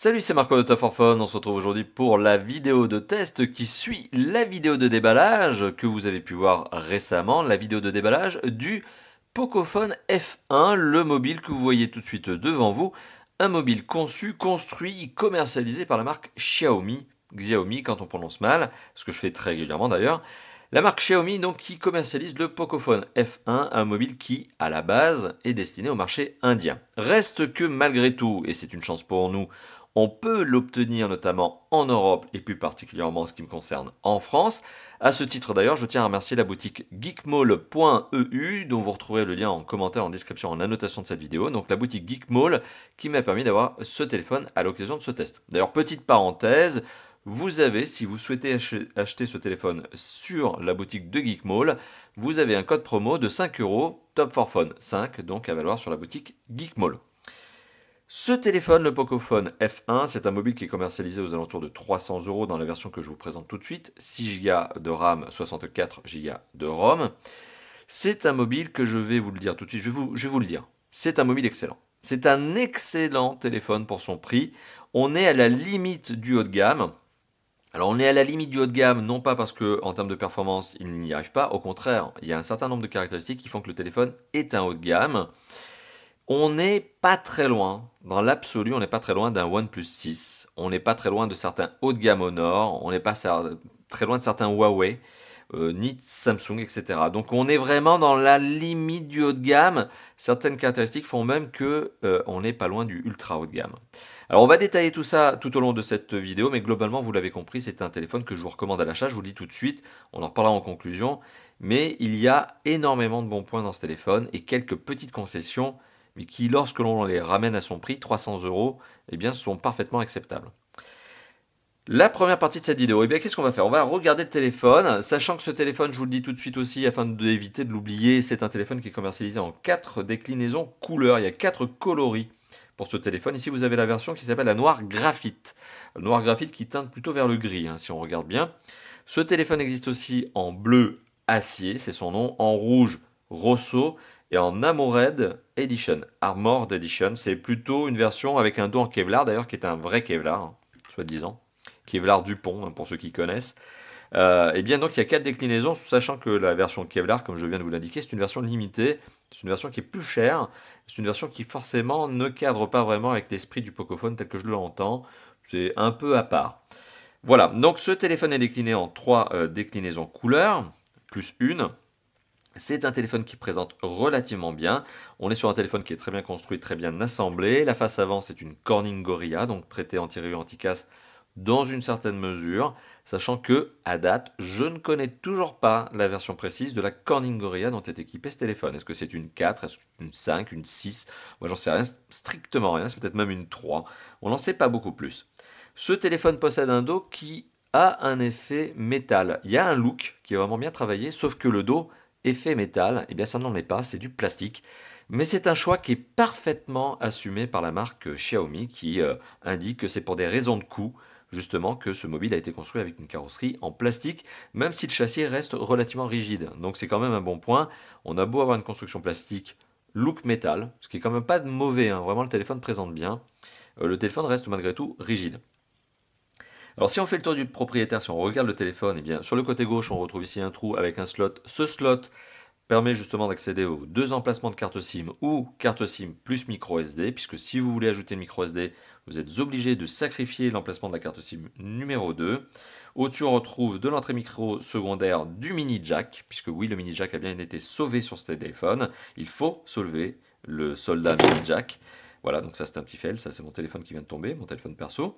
Salut, c'est Marco de Tough for Fun. On se retrouve aujourd'hui pour la vidéo de test qui suit la vidéo de déballage que vous avez pu voir récemment, la vidéo de déballage du Pocophone F1, le mobile que vous voyez tout de suite devant vous, un mobile conçu, construit, commercialisé par la marque Xiaomi, Xiaomi quand on prononce mal, ce que je fais très régulièrement d'ailleurs. La marque Xiaomi donc qui commercialise le Pocophone F1, un mobile qui à la base est destiné au marché indien. Reste que malgré tout, et c'est une chance pour nous, on peut l'obtenir notamment en Europe et plus particulièrement en ce qui me concerne en France. À ce titre d'ailleurs, je tiens à remercier la boutique geekmall.eu dont vous retrouverez le lien en commentaire, en description, en annotation de cette vidéo. Donc la boutique Geekmall qui m'a permis d'avoir ce téléphone à l'occasion de ce test. D'ailleurs, petite parenthèse, vous avez, si vous souhaitez acheter ce téléphone sur la boutique de Geekmall, vous avez un code promo de 5€, Top for Fun 5, donc à valoir sur la boutique Geekmall. Ce téléphone, le Pocophone F1, c'est un mobile qui est commercialisé aux alentours de 300€ dans la version que je vous présente tout de suite, 6 Go de RAM, 64 Go de ROM. C'est un mobile que je vais vous le dire tout de suite, je vais vous le dire, c'est un mobile excellent. C'est un excellent téléphone pour son prix, on est à la limite du haut de gamme. Alors on est à la limite du haut de gamme, non pas parce que en termes de performance il n'y arrive pas, au contraire, il y a un certain nombre de caractéristiques qui font que le téléphone est un haut de gamme. On n'est pas très loin, dans l'absolu, on n'est pas très loin d'un OnePlus 6, on n'est pas très loin de certains hauts de gamme Honor, on n'est pas très loin de certains Huawei, ni de Samsung, etc. Donc on est vraiment dans la limite du haut de gamme. Certaines caractéristiques font même que on n'est pas loin du ultra haut de gamme. Alors on va détailler tout ça tout au long de cette vidéo, mais globalement vous l'avez compris, c'est un téléphone que je vous recommande à l'achat, je vous le dis tout de suite, on en reparlera en conclusion, mais il y a énormément de bons points dans ce téléphone et quelques petites concessions mais qui, lorsque l'on les ramène à son prix, 300€, eh bien, sont parfaitement acceptables. La première partie de cette vidéo, eh bien, qu'est-ce qu'on va faire? On va regarder le téléphone, sachant que ce téléphone, je vous le dis tout de suite aussi, afin d'éviter de l'oublier, c'est un téléphone qui est commercialisé en 4 déclinaisons couleurs. Il y a 4 coloris pour ce téléphone. Ici, vous avez la version qui s'appelle la noire graphite. Le noir graphite qui teinte plutôt vers le gris, hein, si on regarde bien. Ce téléphone existe aussi en bleu acier, c'est son nom, en rouge Rosso et en Armored Edition. Armored Edition, c'est plutôt une version avec un dos en Kevlar, d'ailleurs, qui est un vrai Kevlar, hein, soi-disant. Kevlar Dupont, hein, pour ceux qui connaissent. Et bien donc il y a 4 déclinaisons, sachant que la version Kevlar, comme je viens de vous l'indiquer, c'est une version limitée, c'est une version qui est plus chère, c'est une version qui forcément ne cadre pas vraiment avec l'esprit du Pocophone tel que je l'entends, c'est un peu à part. Voilà, donc ce téléphone est décliné en 3 déclinaisons couleurs, plus une. C'est un téléphone qui présente relativement bien. On est sur un téléphone qui est très bien construit, très bien assemblé. La face avant, c'est une Corning Gorilla, donc traité anti-rayures, anti-casse dans une certaine mesure, sachant que, à date, je ne connais toujours pas la version précise de la Corning Gorilla dont est équipé ce téléphone. Est-ce que c'est une 4, est-ce que c'est une 5, une 6? Moi, j'en sais rien, strictement rien, c'est peut-être même une 3. On n'en sait pas beaucoup plus. Ce téléphone possède un dos qui a un effet métal. Il y a un look qui est vraiment bien travaillé, sauf que le dos effet métal, eh bien ça n'en est pas, c'est du plastique. Mais c'est un choix qui est parfaitement assumé par la marque Xiaomi qui indique que c'est pour des raisons de coût justement que ce mobile a été construit avec une carrosserie en plastique, même si le châssis reste relativement rigide. Donc c'est quand même un bon point. On a beau avoir une construction plastique, look métal, ce qui est quand même pas mauvais, hein. Vraiment le téléphone présente bien. Le téléphone reste malgré tout rigide. Alors si on fait le tour du propriétaire, si on regarde le téléphone, eh bien, sur le côté gauche, on retrouve ici un trou avec un slot. Ce slot permet justement d'accéder aux 2 emplacements de carte SIM ou carte SIM plus micro SD, puisque si vous voulez ajouter le micro SD, vous êtes obligé de sacrifier l'emplacement de la carte SIM numéro 2. Au-dessus, on retrouve de l'entrée micro secondaire du mini jack, puisque oui, le mini jack a bien été sauvé sur ce téléphone. Il faut sauver le soldat mini jack. Voilà, donc ça c'est un petit fail, ça c'est mon téléphone qui vient de tomber, mon téléphone perso.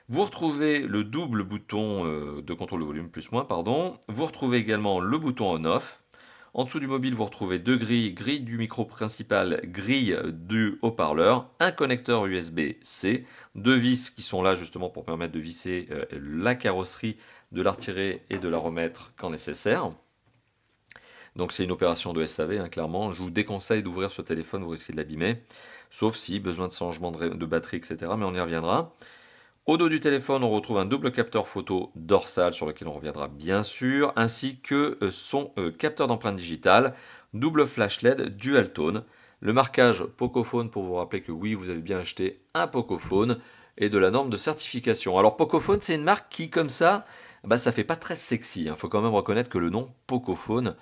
Vous retrouvez le double bouton de contrôle de volume, plus-moins, pardon. Vous retrouvez également le bouton on-off. En dessous du mobile, vous retrouvez 2 grilles, grille du micro principal, grille du haut-parleur, un connecteur USB-C, 2 vis qui sont là justement pour permettre de visser la carrosserie, de la retirer et de la remettre quand nécessaire. Donc c'est une opération de SAV, hein, clairement. Je vous déconseille d'ouvrir ce téléphone, vous risquez de l'abîmer. Sauf si besoin de changement de batterie, etc. Mais on y reviendra. Au dos du téléphone, on retrouve un double capteur photo dorsal sur lequel on reviendra bien sûr, ainsi que son capteur d'empreinte digitale, double flash LED dual tone. Le marquage Pocophone pour vous rappeler que oui, vous avez bien acheté un Pocophone. et de la norme de certification. Alors Pocophone, c'est une marque qui, comme ça fait pas très sexy. Il faut quand même reconnaître que le nom Pocophone,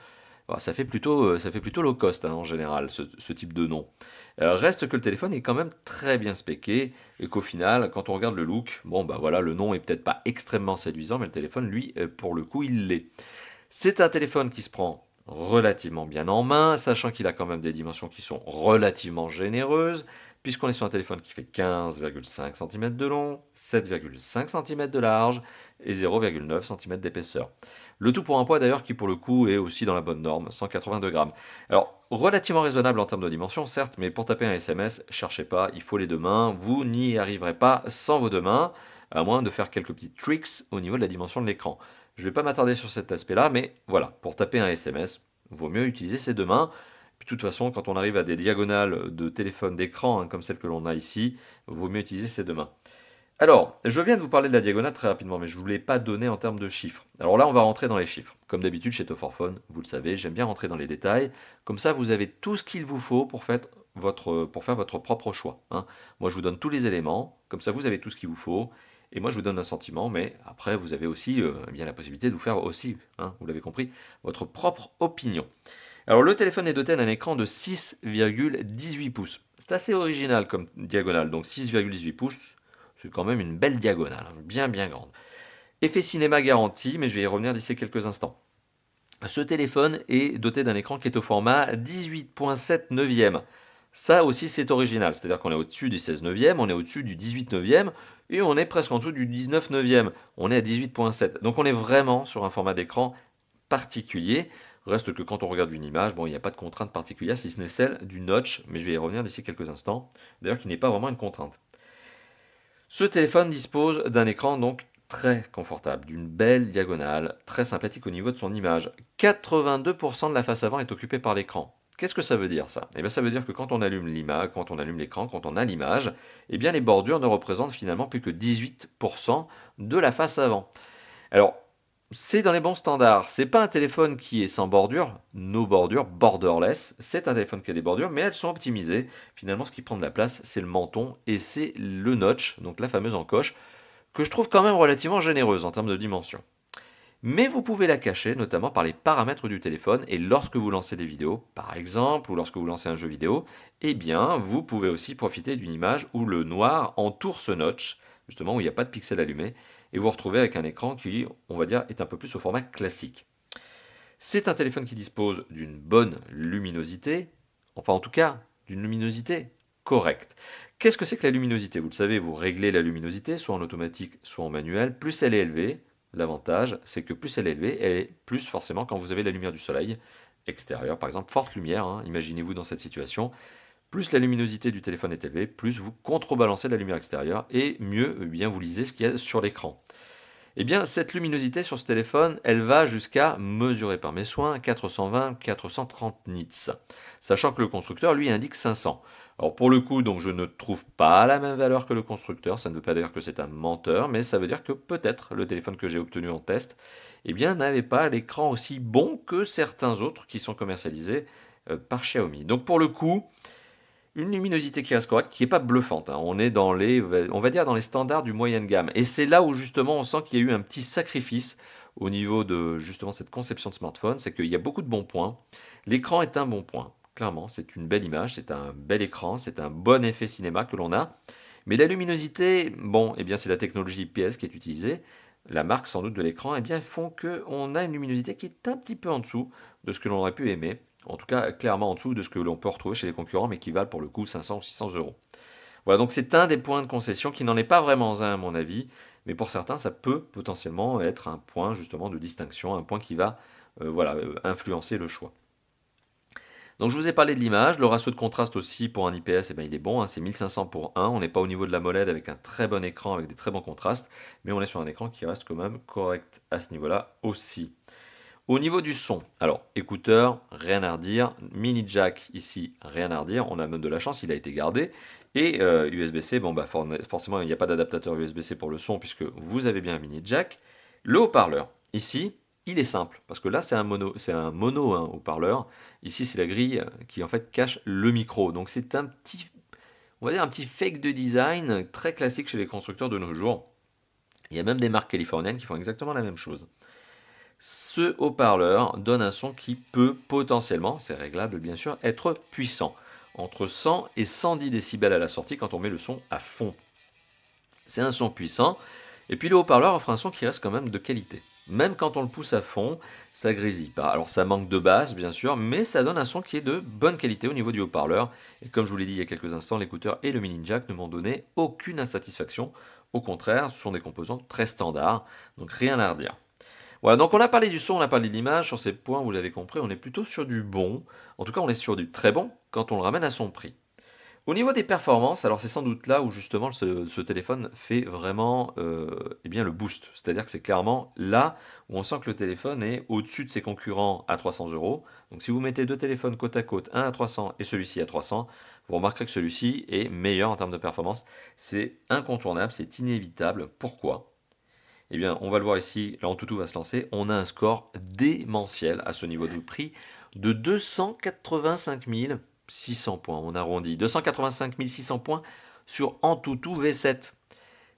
ça fait plutôt low cost hein, en général, ce type de nom. Reste que le téléphone est quand même très bien spéqué et qu'au final, quand on regarde le look, bon bah voilà, le nom est peut-être pas extrêmement séduisant, mais le téléphone, lui, pour le coup, il l'est. C'est un téléphone qui se prend relativement bien en main, sachant qu'il a quand même des dimensions qui sont relativement généreuses, puisqu'on est sur un téléphone qui fait 15,5 cm de long, 7,5 cm de large et 0,9 cm d'épaisseur. Le tout pour un poids d'ailleurs qui pour le coup est aussi dans la bonne norme, 182 grammes. Alors relativement raisonnable en termes de dimension certes, mais pour taper un SMS, cherchez pas, il faut les deux mains, vous n'y arriverez pas sans vos deux mains, à moins de faire quelques petits tricks au niveau de la dimension de l'écran. Je ne vais pas m'attarder sur cet aspect-là, mais voilà, pour taper un SMS, vaut mieux utiliser ses deux mains. Puis de toute façon, quand on arrive à des diagonales de téléphone d'écran, hein, comme celle que l'on a ici, vaut mieux utiliser ses deux mains. Alors, je viens de vous parler de la diagonale très rapidement, mais je ne vous l'ai pas donné en termes de chiffres. Alors là, on va rentrer dans les chiffres. Comme d'habitude chez Top 4 Phone, vous le savez, j'aime bien rentrer dans les détails. Comme ça, vous avez tout ce qu'il vous faut pour faire votre propre choix, hein. Moi, je vous donne tous les éléments. Comme ça, vous avez tout ce qu'il vous faut. Et moi, je vous donne un sentiment, mais après, vous avez aussi eh bien la possibilité de vous faire aussi, hein, vous l'avez compris, votre propre opinion. Alors, le téléphone est doté d'un écran de 6,18 pouces. C'est assez original comme diagonale, donc 6,18 pouces. C'est quand même une belle diagonale, hein, bien bien grande. Effet cinéma garanti, mais je vais y revenir d'ici quelques instants. Ce téléphone est doté d'un écran qui est au format 18.7 neuvième. Ça aussi c'est original, c'est-à-dire qu'on est au-dessus du 16 neuvième, on est au-dessus du 18 neuvième et on est presque en dessous du 19 neuvième. On est à 18.7. Donc on est vraiment sur un format d'écran particulier. Reste que quand on regarde une image, bon, il n'y a pas de contrainte particulière si ce n'est celle du notch, mais je vais y revenir d'ici quelques instants. D'ailleurs qui n'est pas vraiment une contrainte. Ce téléphone dispose d'un écran donc très confortable, d'une belle diagonale, très sympathique au niveau de son image. 82% de la face avant est occupée par l'écran. Qu'est-ce que ça veut dire ça? Eh bien ça veut dire que quand on allume l'image, quand on allume l'écran, quand on a l'image, eh bien les bordures ne représentent finalement plus que 18% de la face avant. Alors, c'est dans les bons standards. C'est pas un téléphone qui est sans bordure, no bordure, borderless. C'est un téléphone qui a des bordures, mais elles sont optimisées. Finalement, ce qui prend de la place, c'est le menton et c'est le notch, donc la fameuse encoche, que je trouve quand même relativement généreuse en termes de dimension. Mais vous pouvez la cacher, notamment par les paramètres du téléphone, et lorsque vous lancez des vidéos, par exemple, ou lorsque vous lancez un jeu vidéo, eh bien, vous pouvez aussi profiter d'une image où le noir entoure ce notch, justement où il n'y a pas de pixels allumés, et vous retrouvez avec un écran qui, on va dire, est un peu plus au format classique. C'est un téléphone qui dispose d'une bonne luminosité, enfin en tout cas, d'une luminosité correcte. Qu'est-ce que c'est que la luminosité? Vous le savez, vous réglez la luminosité, soit en automatique, soit en manuel. Plus elle est élevée, l'avantage, c'est que plus elle est élevée, elle est plus forcément quand vous avez la lumière du soleil extérieur, par exemple, forte lumière, hein, imaginez-vous dans cette situation, plus la luminosité du téléphone est élevée, plus vous contrebalancez la lumière extérieure et mieux bien vous lisez ce qu'il y a sur l'écran. Eh bien, cette luminosité sur ce téléphone, elle va jusqu'à, mesurée par mes soins, 420-430 nits. Sachant que le constructeur, lui, indique 500. Alors pour le coup, donc je ne trouve pas la même valeur que le constructeur, ça ne veut pas dire que c'est un menteur, mais ça veut dire que peut-être le téléphone que j'ai obtenu en test, eh bien, n'avait pas l'écran aussi bon que certains autres qui sont commercialisés par Xiaomi. Donc pour le coup, une luminosité qui reste correcte, qui n'est pas bluffante, hein. On est dans les, on va dire dans les standards du moyenne gamme. Et c'est là où justement on sent qu'il y a eu un petit sacrifice au niveau de justement cette conception de smartphone, c'est qu'il y a beaucoup de bons points. L'écran est un bon point, clairement, c'est une belle image, c'est un bel écran, c'est un bon effet cinéma que l'on a. Mais la luminosité, bon, eh bien c'est la technologie IPS qui est utilisée. La marque sans doute de l'écran, eh bien font qu'on a une luminosité qui est un petit peu en dessous de ce que l'on aurait pu aimer. En tout cas, clairement en dessous de ce que l'on peut retrouver chez les concurrents, mais qui valent pour le coup 500 ou 600 euros. Voilà, donc c'est un des points de concession qui n'en est pas vraiment un à mon avis, mais pour certains, ça peut potentiellement être un point justement de distinction, un point qui va influencer le choix. Donc je vous ai parlé de l'image, le ratio de contraste aussi pour un IPS, eh ben, il est bon, hein, c'est 1500 pour 1, on n'est pas au niveau de la MOLED avec un très bon écran, avec des très bons contrastes, mais on est sur un écran qui reste quand même correct à ce niveau-là aussi. Au niveau du son, alors écouteurs, rien à redire, mini jack ici, rien à redire, on a même de la chance, il a été gardé, et USB-C, bon bah forcément il n'y a pas d'adaptateur USB-C pour le son puisque vous avez bien un mini jack. Le haut-parleur, ici, il est simple, parce que là c'est un mono hein, haut-parleur, ici c'est la grille qui en fait cache le micro, donc c'est un petit on va dire un petit fake de design très classique chez les constructeurs de nos jours. Il y a même des marques californiennes qui font exactement la même chose. Ce haut-parleur donne un son qui peut potentiellement, c'est réglable bien sûr, être puissant. Entre 100 et 110 décibels à la sortie quand on met le son à fond. C'est un son puissant. Et puis le haut-parleur offre un son qui reste quand même de qualité. Même quand on le pousse à fond, ça grésille pas. Alors ça manque de basse, bien sûr, mais ça donne un son qui est de bonne qualité au niveau du haut-parleur. Et comme je vous l'ai dit il y a quelques instants, l'écouteur et le mini jack ne m'ont donné aucune insatisfaction. Au contraire, ce sont des composants très standards, donc rien à redire. Voilà, donc on a parlé du son, on a parlé de l'image. Sur ces points, vous l'avez compris, on est plutôt sur du bon. En tout cas, on est sur du très bon quand on le ramène à son prix. Au niveau des performances, alors c'est sans doute là où justement ce téléphone fait vraiment eh bien, le boost. C'est-à-dire que c'est clairement là où on sent que le téléphone est au-dessus de ses concurrents à 300 euros. Donc si vous mettez deux téléphones côte à côte, un à 300 et celui-ci à 300, vous remarquerez que celui-ci est meilleur en termes de performance. C'est incontournable, c'est inévitable. Pourquoi? Eh bien, on va le voir ici, là en toutou va se lancer. On a un score démentiel à ce niveau de prix de 285 600 points. On arrondit 285 600 points sur Antutu V7.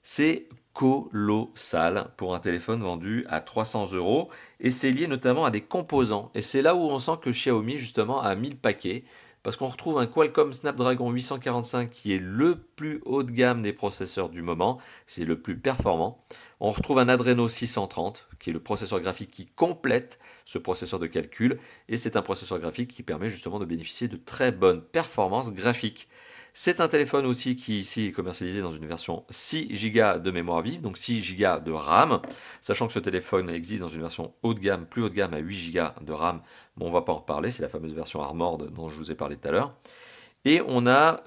C'est colossal pour un téléphone vendu à 300 euros et c'est lié notamment à des composants. Et c'est là où on sent que Xiaomi justement a mis le paquet parce qu'on retrouve un Qualcomm Snapdragon 845 qui est le plus haut de gamme des processeurs du moment, c'est le plus performant. On retrouve un Adreno 630 qui est le processeur graphique qui complète ce processeur de calcul et c'est un processeur graphique qui permet justement de bénéficier de très bonnes performances graphiques. C'est un téléphone aussi qui ici est commercialisé dans une version 6 Go de mémoire vive, donc 6 Go de RAM, sachant que ce téléphone existe dans une version haut de gamme, plus haut de gamme à 8 Go de RAM, mais on ne va pas en reparler, c'est la fameuse version Armored dont je vous ai parlé tout à l'heure. Et on a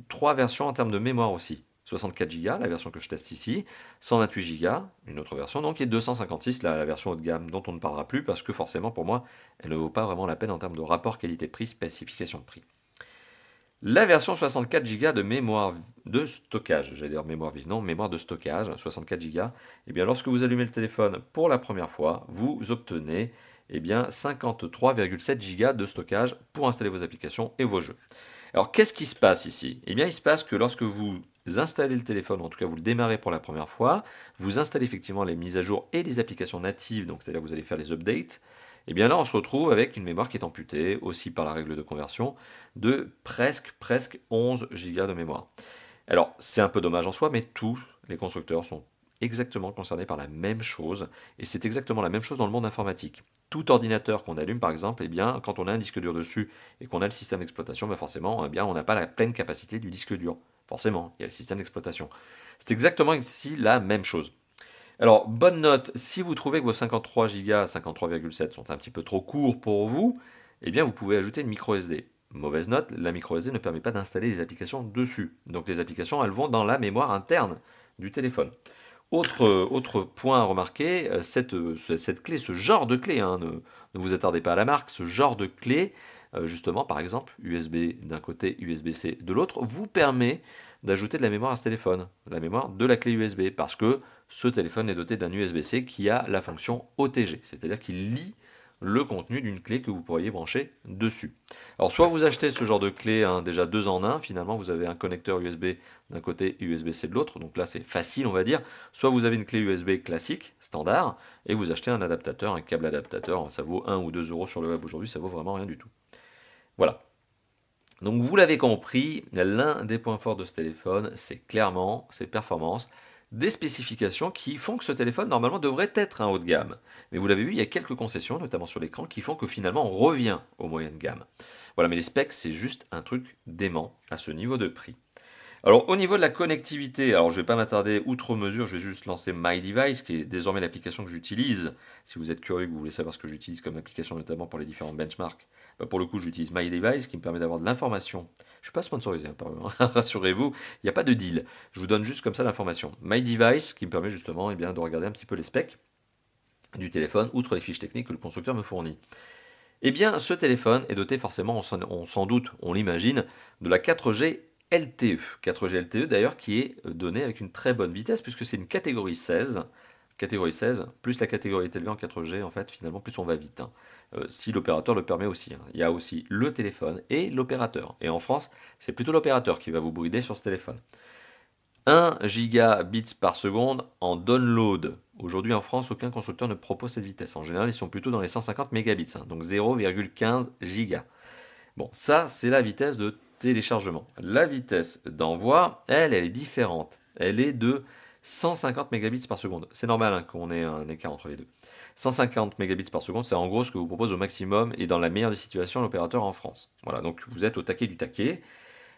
trois versions en termes de mémoire aussi. 64 Go, la version que je teste ici, 128 Go, une autre version, donc et 256, la version haut de gamme dont on ne parlera plus parce que forcément pour moi, elle ne vaut pas vraiment la peine en termes de rapport qualité-prix, spécification de prix. La version 64 Go de mémoire de stockage, j'allais dire mémoire vive, non, mémoire de stockage, 64 Go, et bien lorsque vous allumez le téléphone pour la première fois, vous obtenez eh bien 53,7 Go de stockage pour installer vos applications et vos jeux. Alors qu'est-ce qui se passe ici? Eh bien il se passe que lorsque vous installez le téléphone, en tout cas vous le démarrez pour la première fois, vous installez effectivement les mises à jour et les applications natives, donc c'est-à-dire que vous allez faire les updates, et bien là on se retrouve avec une mémoire qui est amputée, aussi par la règle de conversion, de presque 11 Go de mémoire. Alors c'est un peu dommage en soi, mais tous les constructeurs sont exactement concernés par la même chose, et c'est exactement la même chose dans le monde informatique. Tout ordinateur qu'on allume par exemple, eh bien, quand on a un disque dur dessus et qu'on a le système d'exploitation, ben forcément, eh bien, on n'a pas la pleine capacité du disque dur. Forcément, il y a le système d'exploitation. C'est exactement ici la même chose. Alors, bonne note, si vous trouvez que vos 53 Go, 53,7 sont un petit peu trop courts pour vous, eh bien vous pouvez ajouter une micro SD. Mauvaise note, la micro SD ne permet pas d'installer les applications dessus. Donc les applications, elles vont dans la mémoire interne du téléphone. Autre point à remarquer, cette clé, ce genre de clé, hein, ne vous attardez pas à la marque, ce genre de clé, justement par exemple USB d'un côté, USB-C de l'autre, vous permet d'ajouter de la mémoire à ce téléphone, la mémoire de la clé USB, parce que ce téléphone est doté d'un USB-C qui a la fonction OTG, c'est-à-dire qu'il lit le contenu d'une clé que vous pourriez brancher dessus. Alors soit vous achetez ce genre de clé hein, déjà 2 en 1, finalement vous avez un connecteur USB d'un côté et USB-C de l'autre, donc là c'est facile on va dire, soit vous avez une clé USB classique, standard, et vous achetez un adaptateur, un câble adaptateur, ça vaut 1 ou 2 euros sur le web aujourd'hui, ça vaut vraiment rien du tout. Voilà. Donc vous l'avez compris, l'un des points forts de ce téléphone, c'est clairement ses performances, des spécifications qui font que ce téléphone normalement devrait être un haut de gamme. Mais vous l'avez vu, il y a quelques concessions, notamment sur l'écran, qui font que finalement on revient au moyen de gamme. Voilà, mais les specs, c'est juste un truc dément à ce niveau de prix. Alors au niveau de la connectivité, alors je ne vais pas m'attarder outre mesure, je vais juste lancer My Device, qui est désormais l'application que j'utilise. Si vous êtes curieux, que vous voulez savoir ce que j'utilise comme application, notamment pour les différents benchmarks, bah, pour le coup j'utilise My Device, qui me permet d'avoir de l'information. Je ne suis pas sponsorisé, hein, rassurez-vous, il n'y a pas de deal. Je vous donne juste comme ça l'information. My Device, qui me permet justement eh bien, de regarder un petit peu les specs du téléphone, outre les fiches techniques que le constructeur me fournit. Eh bien, ce téléphone est doté forcément, on s'en doute, on l'imagine, de la 4G LTE. 4G LTE d'ailleurs qui est donné avec une très bonne vitesse puisque c'est une catégorie 16, catégorie 16, plus la catégorie est élevée en 4G, en fait, finalement, plus on va vite, hein. Si l'opérateur le permet aussi, hein. Il y a aussi le téléphone et l'opérateur. Et en France, c'est plutôt l'opérateur qui va vous brider sur ce téléphone. 1 gigabits par seconde en download. Aujourd'hui en France, aucun constructeur ne propose cette vitesse. En général, ils sont plutôt dans les 150 mégabits, hein, donc 0,15 giga. Bon, ça, c'est la vitesse de téléchargement. La vitesse d'envoi, elle est différente. Elle est de 150 mégabits par seconde. C'est normal, hein, qu'on ait un écart entre les deux. 150 mégabits par seconde, c'est en gros ce que vous propose au maximum et dans la meilleure des situations l'opérateur en France. Voilà, donc vous êtes au taquet du taquet.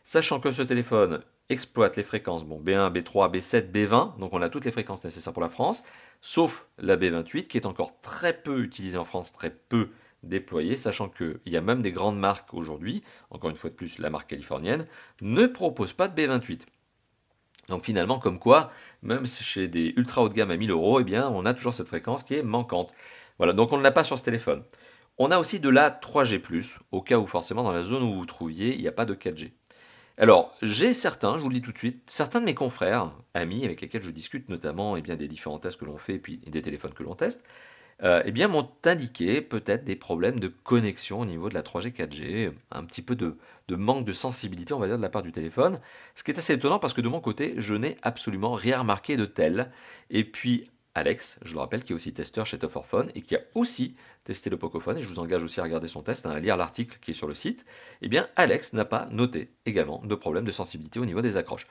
Sachant que ce téléphone exploite les fréquences B1, B3, B7, B20, donc on a toutes les fréquences nécessaires pour la France, sauf la B28 qui est encore très peu utilisée en France, très peu déployée, sachant qu'il y a même des grandes marques aujourd'hui, encore une fois de plus la marque californienne, ne propose pas de B28. Donc finalement, comme quoi, même chez des ultra haut de gamme à 1000 euros, eh bien, on a toujours cette fréquence qui est manquante. Voilà, donc on ne l'a pas sur ce téléphone. On a aussi de la 3G+, au cas où forcément dans la zone où vous vous trouviez, il n'y a pas de 4G. Alors, j'ai certains, je vous le dis tout de suite, certains de mes confrères, amis avec lesquels je discute notamment eh bien, des différents tests que l'on fait et puis des téléphones que l'on teste, eh bien, m'ont indiqué peut-être des problèmes de connexion au niveau de la 3G, 4G, un petit peu de manque de sensibilité, on va dire, de la part du téléphone. Ce qui est assez étonnant parce que de mon côté, je n'ai absolument rien remarqué de tel. Et puis, Alex, je le rappelle, qui est aussi testeur chez Top 4 Phone et qui a aussi testé le Pocophone, et je vous engage aussi à regarder son test, hein, à lire l'article qui est sur le site, eh bien, Alex n'a pas noté également de problème de sensibilité au niveau des accroches.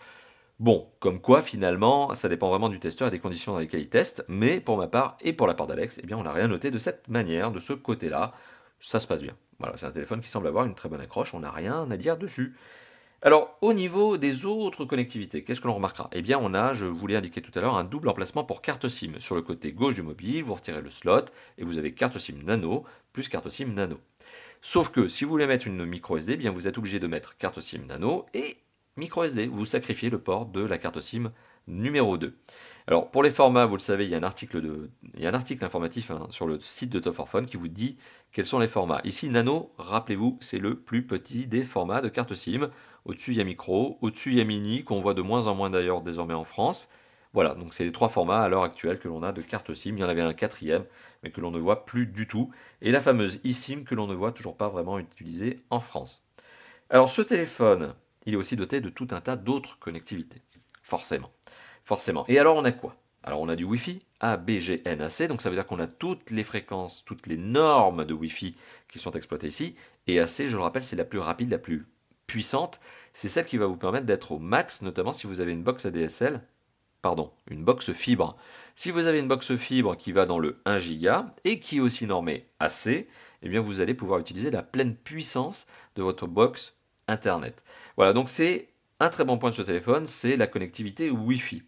Bon, comme quoi finalement, ça dépend vraiment du testeur et des conditions dans lesquelles il teste, mais pour ma part et pour la part d'Alex, eh bien on n'a rien noté de cette manière, de ce côté-là, ça se passe bien. Voilà, c'est un téléphone qui semble avoir une très bonne accroche, on n'a rien à dire dessus. Alors, au niveau des autres connectivités, qu'est-ce que l'on remarquera? Eh bien, on a, je vous l'ai indiqué tout à l'heure, un double emplacement pour carte SIM. Sur le côté gauche du mobile, vous retirez le slot et vous avez carte SIM nano plus carte SIM nano. Sauf que si vous voulez mettre une micro SD, eh bien vous êtes obligé de mettre carte SIM nano et micro SD. Vous sacrifiez le port de la carte SIM numéro 2. Alors pour les formats, vous le savez, il y a un article informatif, hein, sur le site de Top 4 Phone qui vous dit quels sont les formats. Ici, nano, rappelez-vous, c'est le plus petit des formats de carte SIM. Au-dessus, il y a micro, au-dessus, il y a mini, qu'on voit de moins en moins d'ailleurs désormais en France. Voilà, donc c'est les trois formats à l'heure actuelle que l'on a de carte SIM. Il y en avait un quatrième, mais que l'on ne voit plus du tout. Et la fameuse eSIM que l'on ne voit toujours pas vraiment utilisée en France. Alors ce téléphone, il est aussi doté de tout un tas d'autres connectivités. Forcément. Forcément. Et alors on a quoi? Alors on a du Wi-Fi, A, B, G, N, AC, donc ça veut dire qu'on a toutes les fréquences, toutes les normes de Wi-Fi qui sont exploitées ici. Et AC, je le rappelle, c'est la plus rapide, la plus puissante. C'est celle qui va vous permettre d'être au max, notamment si vous avez une box ADSL, pardon, une box fibre. Si vous avez une box fibre qui va dans le 1 giga et qui est aussi normée AC, eh bien vous allez pouvoir utiliser la pleine puissance de votre box Internet. Voilà, donc c'est un très bon point de ce téléphone, c'est la connectivité Wi-Fi.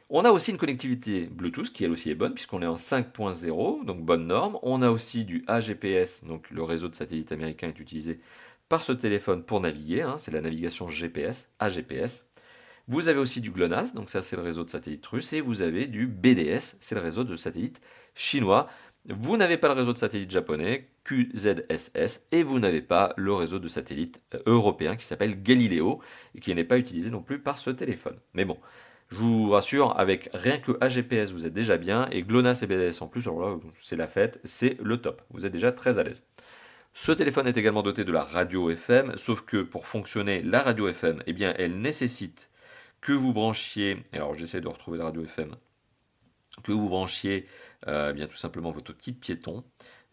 On a aussi une connectivité Bluetooth qui elle aussi est bonne puisqu'on est en 5.0, donc bonne norme. On a aussi du AGPS, donc le réseau de satellites américain est utilisé par ce téléphone pour naviguer, hein, c'est la navigation GPS, AGPS. Vous avez aussi du GLONASS, donc ça c'est le réseau de satellites russe, et vous avez du BDS, c'est le réseau de satellites chinois. Vous n'avez pas le réseau de satellites japonais, QZSS, et vous n'avez pas le réseau de satellites européen qui s'appelle Galileo, et qui n'est pas utilisé non plus par ce téléphone. Mais bon, je vous rassure, avec rien que AGPS, vous êtes déjà bien, et GLONASS et BDS en plus, alors là, c'est la fête, c'est le top. Vous êtes déjà très à l'aise. Ce téléphone est également doté de la radio FM, sauf que pour fonctionner la radio FM, eh bien, elle nécessite que vous branchiez, alors j'essaie de retrouver la radio FM, que vous branchiez bien tout simplement votre kit piéton.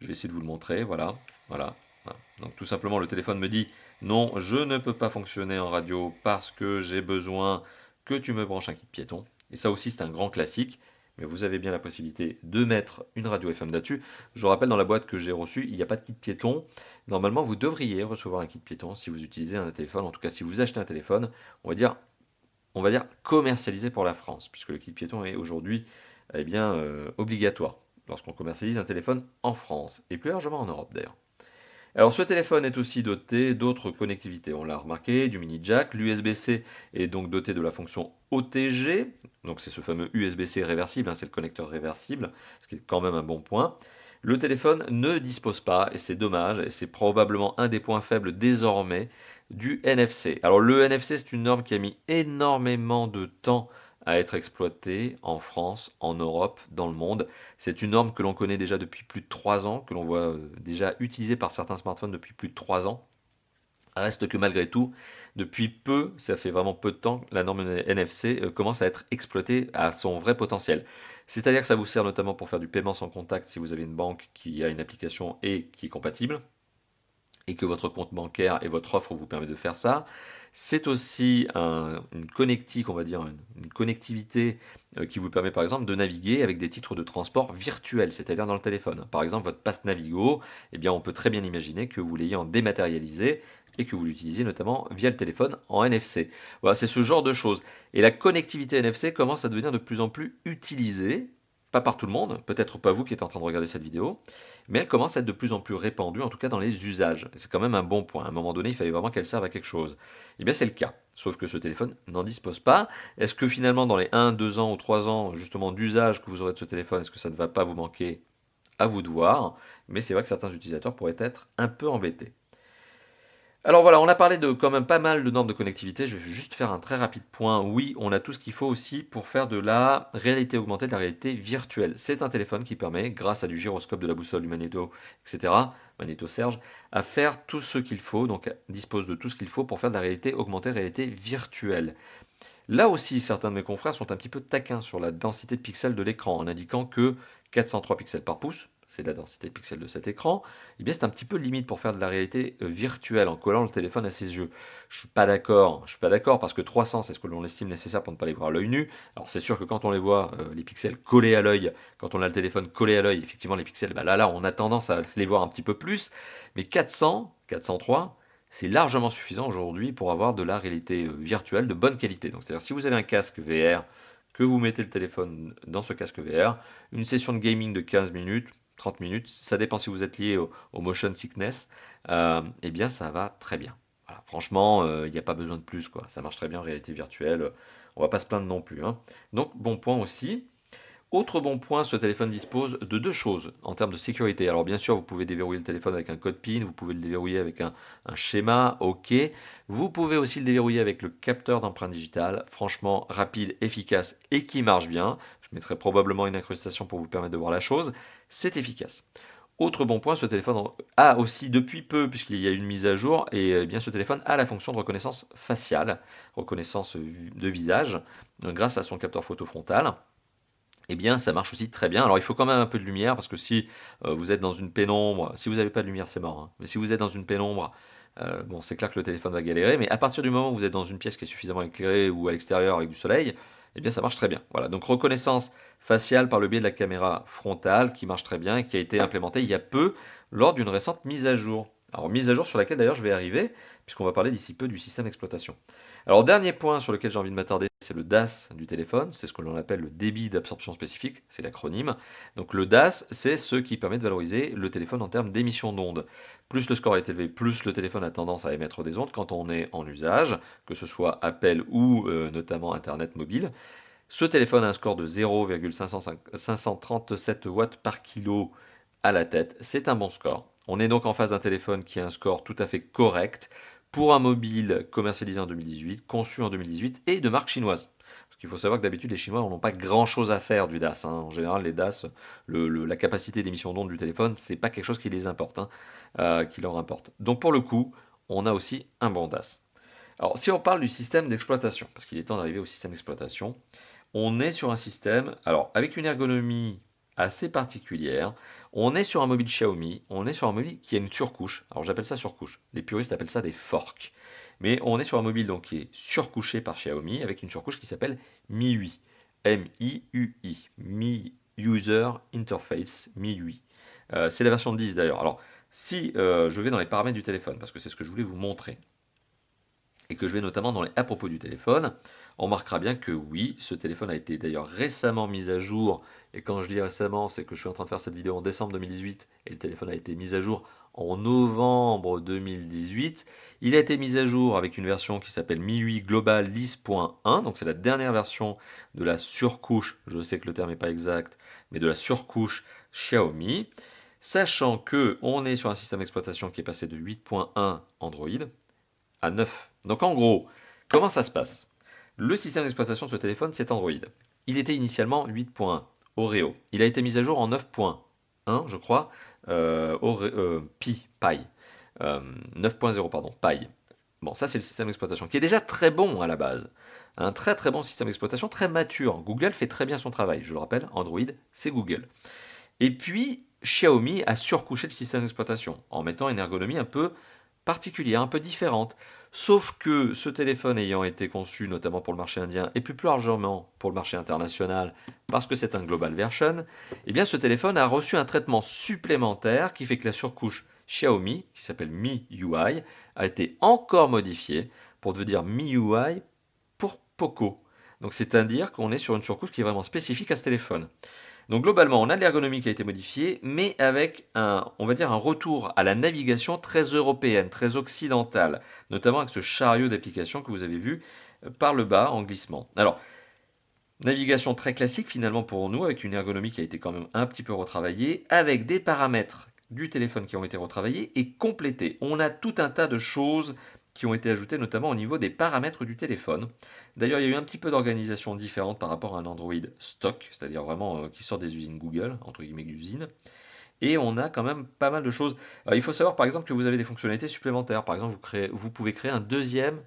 Je vais essayer de vous le montrer, voilà, voilà, voilà. Donc tout simplement le téléphone me dit non, je ne peux pas fonctionner en radio parce que j'ai besoin que tu me branches un kit piéton. Et ça aussi c'est un grand classique, mais vous avez bien la possibilité de mettre une radio FM là-dessus. Je vous rappelle, dans la boîte que j'ai reçue, il n'y a pas de kit piéton. Normalement, vous devriez recevoir un kit piéton si vous utilisez un téléphone, en tout cas si vous achetez un téléphone, on va dire commercialisé pour la France, puisque le kit piéton est aujourd'hui eh bien, obligatoire lorsqu'on commercialise un téléphone en France, et plus largement en Europe d'ailleurs. Alors ce téléphone est aussi doté d'autres connectivités, on l'a remarqué, du mini jack, l'USB-C est donc doté de la fonction OTG, donc c'est ce fameux USB-C réversible, hein, c'est le connecteur réversible, ce qui est quand même un bon point. Le téléphone ne dispose pas, et c'est dommage, et c'est probablement un des points faibles désormais, du NFC. Alors le NFC, c'est une norme qui a mis énormément de temps à être exploité en France, en Europe, dans le monde. C'est une norme que l'on connaît déjà depuis plus de 3 ans, que l'on voit déjà utilisée par certains smartphones depuis plus de 3 ans. Reste que malgré tout, depuis peu, ça fait vraiment peu de temps, la norme NFC commence à être exploitée à son vrai potentiel. C'est-à-dire que ça vous sert notamment pour faire du paiement sans contact si vous avez une banque qui a une application et qui est compatible et que votre compte bancaire et votre offre vous permet de faire ça. C'est aussi une connectique, on va dire, une connectivité qui vous permet par exemple de naviguer avec des titres de transport virtuels, c'est-à-dire dans le téléphone. Par exemple, votre passe Navigo, eh bien, on peut très bien imaginer que vous l'ayez en dématérialisé et que vous l'utilisiez notamment via le téléphone en NFC. Voilà, c'est ce genre de choses. Et la connectivité NFC commence à devenir de plus en plus utilisée, pas par tout le monde, peut-être pas vous qui êtes en train de regarder cette vidéo, mais elle commence à être de plus en plus répandue, en tout cas dans les usages. C'est quand même un bon point. À un moment donné, il fallait vraiment qu'elle serve à quelque chose. Eh bien, c'est le cas. Sauf que ce téléphone n'en dispose pas. Est-ce que finalement, dans les 1, 2 ans ou 3 ans, justement, d'usage que vous aurez de ce téléphone, est-ce que ça ne va pas vous manquer? À vous de voir. Mais c'est vrai que certains utilisateurs pourraient être un peu embêtés. Alors voilà, on a parlé de quand même pas mal de normes de connectivité. Je vais juste faire un très rapide point. Oui, on a tout ce qu'il faut aussi pour faire de la réalité augmentée, de la réalité virtuelle. C'est un téléphone qui permet, grâce à du gyroscope, de la boussole, du magnéto, etc., magnéto Serge, à faire tout ce qu'il faut, donc dispose de tout ce qu'il faut pour faire de la réalité augmentée, réalité virtuelle. Là aussi, certains de mes confrères sont un petit peu taquins sur la densité de pixels de l'écran, en indiquant que 403 pixels par pouce, c'est la densité de pixels de cet écran, eh bien c'est un petit peu limite pour faire de la réalité virtuelle en collant le téléphone à ses yeux. Je suis pas d'accord parce que 300 c'est ce que l'on estime nécessaire pour ne pas les voir à l'œil nu. Alors c'est sûr que quand on les voit, les pixels collés à l'œil, quand on a le téléphone collé à l'œil, effectivement les pixels, bah là on a tendance à les voir un petit peu plus, mais 400, 403, c'est largement suffisant aujourd'hui pour avoir de la réalité virtuelle de bonne qualité. Donc, c'est-à-dire si vous avez un casque VR, que vous mettez le téléphone dans ce casque VR, une session de gaming de 15 minutes, 30 minutes, ça dépend si vous êtes lié au motion sickness, eh bien ça va très bien. Voilà, franchement, il n'y a pas besoin de plus, quoi. Ça marche très bien en réalité virtuelle. On va pas se plaindre non plus, hein. Donc, bon point aussi. Autre bon point, ce téléphone dispose de deux choses en termes de sécurité. Alors bien sûr, vous pouvez déverrouiller le téléphone avec un code PIN, vous pouvez le déverrouiller avec un schéma, ok. Vous pouvez aussi le déverrouiller avec le capteur d'empreinte digitale, franchement rapide, efficace et qui marche bien. Je mettrai probablement une incrustation pour vous permettre de voir la chose. C'est efficace. Autre bon point, ce téléphone a aussi depuis peu, puisqu'il y a une mise à jour, et bien ce téléphone a la fonction de reconnaissance faciale, reconnaissance de visage, grâce à son capteur photo frontal. Eh bien, ça marche aussi très bien. Alors, il faut quand même un peu de lumière parce que si vous êtes dans une pénombre, si vous n'avez pas de lumière, c'est mort, hein. Mais si vous êtes dans une pénombre, bon, c'est clair que le téléphone va galérer. Mais à partir du moment où vous êtes dans une pièce qui est suffisamment éclairée ou à l'extérieur avec du soleil, eh bien, ça marche très bien. Voilà. Donc, reconnaissance faciale par le biais de la caméra frontale qui marche très bien et qui a été implémentée il y a peu lors d'une récente mise à jour. Alors, mise à jour sur laquelle d'ailleurs je vais arriver, puisqu'on va parler d'ici peu du système d'exploitation. Alors, dernier point sur lequel j'ai envie de m'attarder, c'est le DAS du téléphone, c'est ce que l'on appelle le débit d'absorption spécifique, c'est l'acronyme. Donc le DAS, c'est ce qui permet de valoriser le téléphone en termes d'émission d'ondes. Plus le score est élevé, plus le téléphone a tendance à émettre des ondes quand on est en usage, que ce soit appel ou notamment Internet mobile. Ce téléphone a un score de 0,537 watts par kilo à la tête, c'est un bon score. On est donc en face d'un téléphone qui a un score tout à fait correct pour un mobile commercialisé en 2018, conçu en 2018 et de marque chinoise. Parce qu'il faut savoir que d'habitude les Chinois n'ont pas grand chose à faire du DAS, hein. En général, les DAS, la capacité d'émission d'onde du téléphone, c'est pas quelque chose qui les importe, hein, qui leur importe. Donc pour le coup, on a aussi un bon DAS. Alors si on parle du système d'exploitation, parce qu'il est temps d'arriver au système d'exploitation, on est sur un système, alors avec une ergonomie assez particulière. On est sur un mobile Xiaomi, on est sur un mobile qui a une surcouche. Alors j'appelle ça surcouche. Les puristes appellent ça des forks. Mais on est sur un mobile donc qui est surcouché par Xiaomi avec une surcouche qui s'appelle MIUI. M-I-U-I. Mi User Interface MIUI. C'est la version 10 d'ailleurs. Alors si je vais dans les paramètres du téléphone, parce que c'est ce que je voulais vous montrer, et que je vais notamment dans les à propos du téléphone, on remarquera bien que oui, ce téléphone a été d'ailleurs récemment mis à jour, et quand je dis récemment, c'est que je suis en train de faire cette vidéo en décembre 2018, et le téléphone a été mis à jour en novembre 2018. Il a été mis à jour avec une version qui s'appelle MIUI Global 10.1, donc c'est la dernière version de la surcouche, je sais que le terme n'est pas exact, mais de la surcouche Xiaomi, sachant que on est sur un système d'exploitation qui est passé de 8.1 Android à 9. Donc en gros, comment ça se passe? Le système d'exploitation de ce téléphone, c'est Android. Il était initialement 8.1, Oreo. Il a été mis à jour en 9.1, je crois, Pi, 9.0, pardon, Pi. Bon, ça c'est le système d'exploitation, qui est déjà très bon à la base. Un très très bon système d'exploitation, très mature. Google fait très bien son travail. Je le rappelle, Android, c'est Google. Et puis, Xiaomi a surcouché le système d'exploitation en mettant une ergonomie un peu particulière, un peu différente. Sauf que ce téléphone ayant été conçu notamment pour le marché indien et plus largement pour le marché international, parce que c'est un global version, eh bien ce téléphone a reçu un traitement supplémentaire qui fait que la surcouche Xiaomi, qui s'appelle MIUI, a été encore modifiée pour devenir MIUI pour Poco. Donc c'est-à-dire qu'on est sur une surcouche qui est vraiment spécifique à ce téléphone. Donc globalement, on a de l'ergonomie qui a été modifiée, mais avec on va dire un retour à la navigation très européenne, très occidentale, notamment avec ce chariot d'applications que vous avez vu par le bas en glissement. Alors, navigation très classique finalement pour nous, avec une ergonomie qui a été quand même un petit peu retravaillée, avec des paramètres du téléphone qui ont été retravaillés et complétés. On a tout un tas de choses qui ont été ajoutées, notamment au niveau des paramètres du téléphone. D'ailleurs, il y a eu un petit peu d'organisation différente par rapport à un Android stock, c'est-à-dire vraiment qui sort des usines Google, entre guillemets usines. Et on a quand même pas mal de choses. Il faut savoir par exemple que vous avez des fonctionnalités supplémentaires. Par exemple, vous pouvez créer un deuxième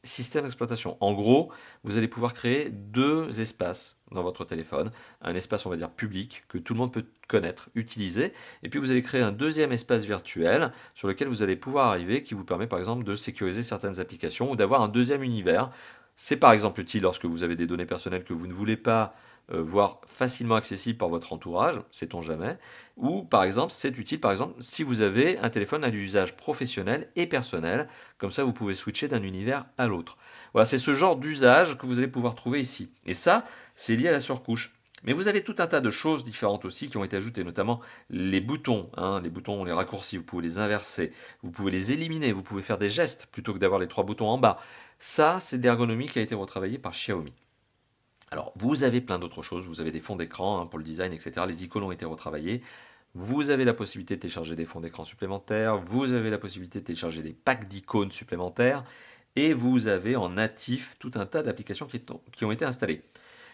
système d'exploitation. En gros, vous allez pouvoir créer deux espaces dans votre téléphone. Un espace, on va dire, public, que tout le monde peut connaître, utiliser. Et puis, vous allez créer un deuxième espace virtuel sur lequel vous allez pouvoir arriver, qui vous permet, par exemple, de sécuriser certaines applications ou d'avoir un deuxième univers. C'est par exemple utile lorsque vous avez des données personnelles que vous ne voulez pas voir facilement accessibles par votre entourage, sait-on jamais. Ou par exemple, c'est utile par exemple si vous avez un téléphone à l'usage professionnel et personnel, comme ça vous pouvez switcher d'un univers à l'autre. Voilà, c'est ce genre d'usage que vous allez pouvoir trouver ici. Et ça, c'est lié à la surcouche. Mais vous avez tout un tas de choses différentes aussi qui ont été ajoutées, notamment les boutons, les boutons, les raccourcis, vous pouvez les inverser, vous pouvez les éliminer, vous pouvez faire des gestes plutôt que d'avoir les trois boutons en bas. Ça, c'est de l'ergonomie qui a été retravaillée par Xiaomi. Alors, vous avez plein d'autres choses, vous avez des fonds d'écran pour le design, etc. Les icônes ont été retravaillées. Vous avez la possibilité de télécharger des fonds d'écran supplémentaires, vous avez la possibilité de télécharger des packs d'icônes supplémentaires, et vous avez en natif tout un tas d'applications qui ont été installées.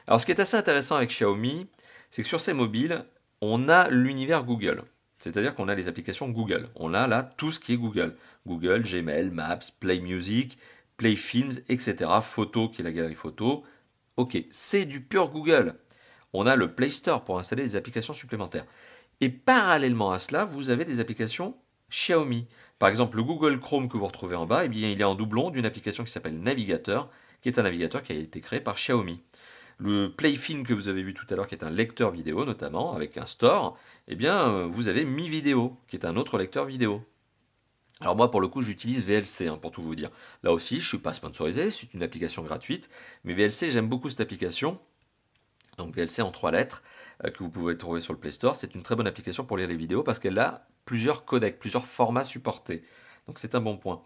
Alors, ce qui est assez intéressant avec Xiaomi, c'est que sur ces mobiles, on a l'univers Google. C'est-à-dire qu'on a les applications Google. On a là tout ce qui est Google. Google, Gmail, Maps, Play Music, Play Films, etc. Photo, qui est la galerie photo. Ok, c'est du pur Google. On a le Play Store pour installer des applications supplémentaires. Et parallèlement à cela, vous avez des applications Xiaomi. Par exemple, le Google Chrome que vous retrouvez en bas, eh bien, il est en doublon d'une application qui s'appelle Navigateur, qui est un navigateur qui a été créé par Xiaomi. Le Playfilm que vous avez vu tout à l'heure, qui est un lecteur vidéo notamment, avec un store, eh bien, vous avez Mi Vidéo, qui est un autre lecteur vidéo. Alors moi, pour le coup, j'utilise VLC, pour tout vous dire. Là aussi, je ne suis pas sponsorisé, c'est une application gratuite, mais VLC, j'aime beaucoup cette application. Donc VLC en 3 lettres, que vous pouvez trouver sur le Play Store. C'est une très bonne application pour lire les vidéos parce qu'elle a plusieurs codecs, plusieurs formats supportés. Donc c'est un bon point.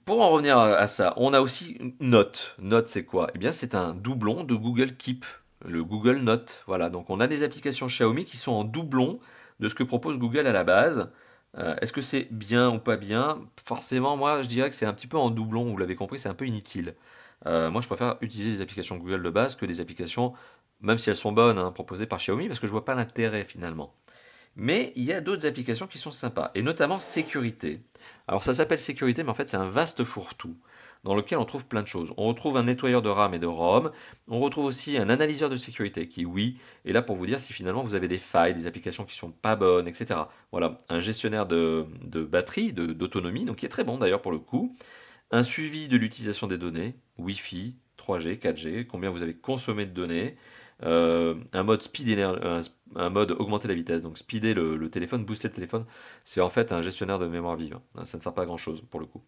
Pour en revenir à ça, on a aussi Note. Note, c'est quoi? Eh bien, c'est un doublon de Google Keep, le Google Note. Voilà, donc on a des applications Xiaomi qui sont en doublon de ce que propose Google à la base. Est-ce que c'est bien ou pas bien? Forcément, moi, je dirais que c'est un petit peu en doublon, vous l'avez compris, c'est un peu inutile. Moi, je préfère utiliser des applications Google de base que des applications, même si elles sont bonnes, proposées par Xiaomi, parce que je vois pas l'intérêt finalement. Mais il y a d'autres applications qui sont sympas, et notamment sécurité. Alors ça s'appelle sécurité, mais en fait c'est un vaste fourre-tout, dans lequel on trouve plein de choses. On retrouve un nettoyeur de RAM et de ROM, on retrouve aussi un analyseur de sécurité qui, oui, est là pour vous dire si finalement vous avez des failles, des applications qui sont pas bonnes, etc. Voilà, un gestionnaire de batterie, d'autonomie, donc qui est très bon d'ailleurs pour le coup. Un suivi de l'utilisation des données, Wi-Fi, 3G, 4G, combien vous avez consommé de données, un mode un mode augmenter la vitesse, donc speeder le téléphone, booster le téléphone, c'est en fait un gestionnaire de mémoire vive. Ça ne sert pas à grand chose pour le coup.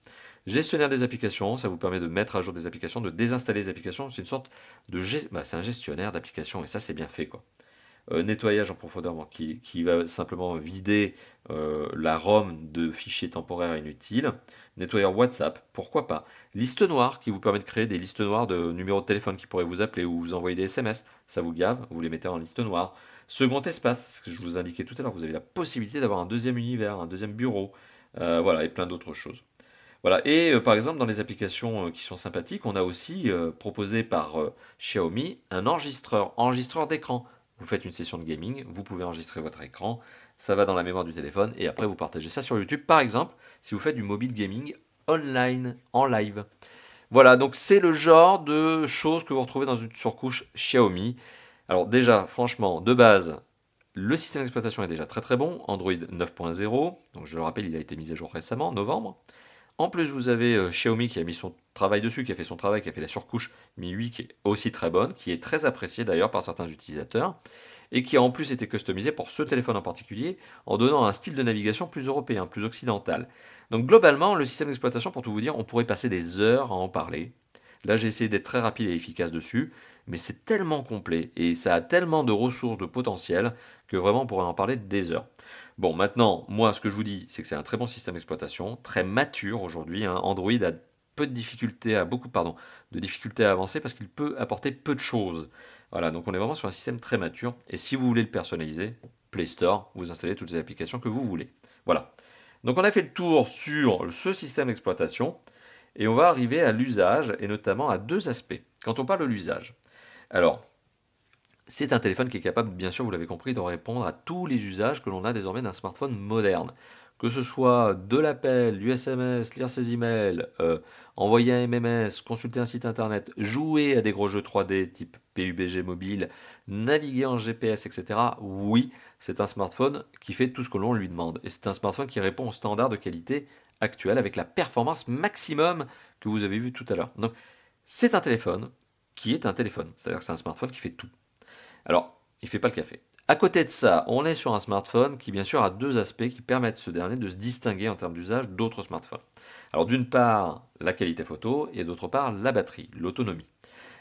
Gestionnaire des applications, ça vous permet de mettre à jour des applications, de désinstaller des applications, c'est une sorte c'est un gestionnaire d'applications et ça c'est bien fait quoi. Nettoyage en profondeur qui va simplement vider la ROM de fichiers temporaires inutiles. Nettoyeur WhatsApp, pourquoi pas. Liste noire qui vous permet de créer des listes noires de numéros de téléphone qui pourraient vous appeler ou vous envoyer des SMS. Ça vous gave, vous les mettez en liste noire. Second espace, ce que je vous indiquais tout à l'heure, vous avez la possibilité d'avoir un deuxième univers, un deuxième bureau, voilà, et plein d'autres choses. Voilà, et par exemple, dans les applications qui sont sympathiques, on a aussi proposé par Xiaomi un enregistreur d'écran. Vous faites une session de gaming, vous pouvez enregistrer votre écran, ça va dans la mémoire du téléphone, et après vous partagez ça sur YouTube, par exemple, si vous faites du mobile gaming online, en live. Voilà, donc c'est le genre de choses que vous retrouvez dans une surcouche Xiaomi. Alors déjà, franchement, de base, le système d'exploitation est déjà très très bon, Android 9.0, donc je le rappelle, il a été mis à jour récemment, en novembre. En plus, vous avez Xiaomi qui a mis son travail dessus, qui a fait son travail, qui a fait la surcouche Mi 8 qui est aussi très bonne, qui est très appréciée d'ailleurs par certains utilisateurs, et qui a en plus été customisée pour ce téléphone en particulier, en donnant un style de navigation plus européen, plus occidental. Donc globalement, le système d'exploitation, pour tout vous dire, on pourrait passer des heures à en parler. Là, j'ai essayé d'être très rapide et efficace dessus, mais c'est tellement complet et ça a tellement de ressources, de potentiel, que vraiment on pourrait en parler des heures. Bon, maintenant, moi, ce que je vous dis, c'est que c'est un très bon système d'exploitation, très mature aujourd'hui, hein. Android a peu de difficultés, a beaucoup, pardon, de difficultés à avancer parce qu'il peut apporter peu de choses. Voilà, donc on est vraiment sur un système très mature. Et si vous voulez le personnaliser, Play Store, vous installez toutes les applications que vous voulez. Voilà. Donc on a fait le tour sur ce système d'exploitation et on va arriver à l'usage et notamment à deux aspects. Quand on parle de l'usage, alors c'est un téléphone qui est capable, bien sûr, vous l'avez compris, de répondre à tous les usages que l'on a désormais d'un smartphone moderne. Que ce soit de l'appel, du SMS, lire ses emails, envoyer un MMS, consulter un site internet, jouer à des gros jeux 3D type PUBG mobile, naviguer en GPS, etc. Oui, c'est un smartphone qui fait tout ce que l'on lui demande. Et c'est un smartphone qui répond aux standards de qualité actuels avec la performance maximum que vous avez vu tout à l'heure. Donc, c'est un téléphone qui est un téléphone. C'est-à-dire que c'est un smartphone qui fait tout. Alors, il ne fait pas le café. À côté de ça, on est sur un smartphone qui, bien sûr, a deux aspects qui permettent ce dernier de se distinguer en termes d'usage d'autres smartphones. Alors, d'une part, la qualité photo et d'autre part, la batterie, l'autonomie.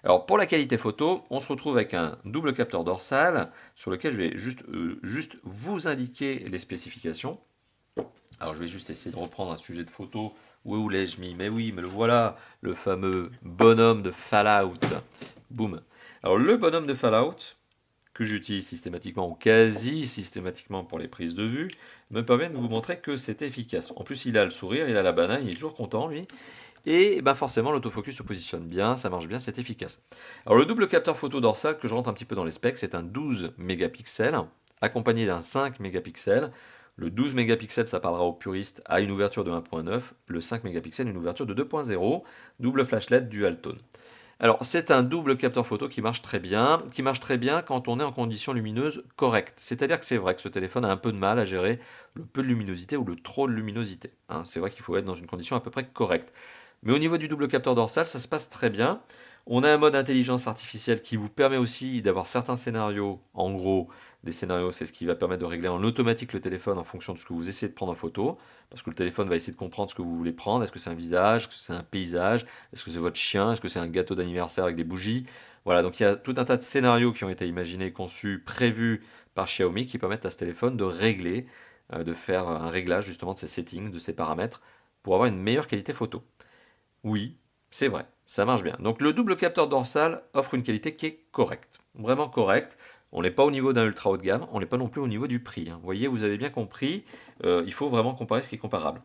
Alors, pour la qualité photo, on se retrouve avec un double capteur dorsal sur lequel je vais juste vous indiquer les spécifications. Alors, je vais juste essayer de reprendre un sujet de photo. Où l'ai-je mis? Mais oui, mais le voilà, le fameux bonhomme de Fallout. Boum. Alors, le bonhomme de Fallout, que j'utilise systématiquement ou quasi systématiquement pour les prises de vue, me permet de vous montrer que c'est efficace. En plus, il a le sourire, il a la banane, il est toujours content, lui. Et ben forcément, l'autofocus se positionne bien, ça marche bien, c'est efficace. Alors, le double capteur photo dorsal, que je rentre un petit peu dans les specs, c'est un 12 mégapixels, accompagné d'un 5 mégapixels. Le 12 mégapixels, ça parlera aux puristes, à une ouverture de 1.9. Le 5 mégapixels, une ouverture de 2.0. Double flash LED dual tone. Alors, c'est un double capteur photo qui marche très bien quand on est en conditions lumineuses correctes. C'est-à-dire que c'est vrai que ce téléphone a un peu de mal à gérer le peu de luminosité ou le trop de luminosité, hein. C'est vrai qu'il faut être dans une condition à peu près correcte. Mais au niveau du double capteur dorsal, ça se passe très bien. On a un mode intelligence artificielle qui vous permet aussi d'avoir certains scénarios. En gros, des scénarios, c'est ce qui va permettre de régler en automatique le téléphone en fonction de ce que vous essayez de prendre en photo. Parce que le téléphone va essayer de comprendre ce que vous voulez prendre. Est-ce que c'est un visage? Est-ce que c'est un paysage? Est-ce que c'est votre chien? Est-ce que c'est un gâteau d'anniversaire avec des bougies? Voilà, donc il y a tout un tas de scénarios qui ont été imaginés, conçus, prévus par Xiaomi qui permettent à ce téléphone de régler, de faire un réglage justement de ses settings, de ses paramètres pour avoir une meilleure qualité photo. Oui, c'est vrai, ça marche bien. Donc le double capteur dorsal offre une qualité qui est correcte, vraiment correcte. On n'est pas au niveau d'un ultra haut de gamme, on n'est pas non plus au niveau du prix, hein. Vous voyez, vous avez bien compris, il faut vraiment comparer ce qui est comparable.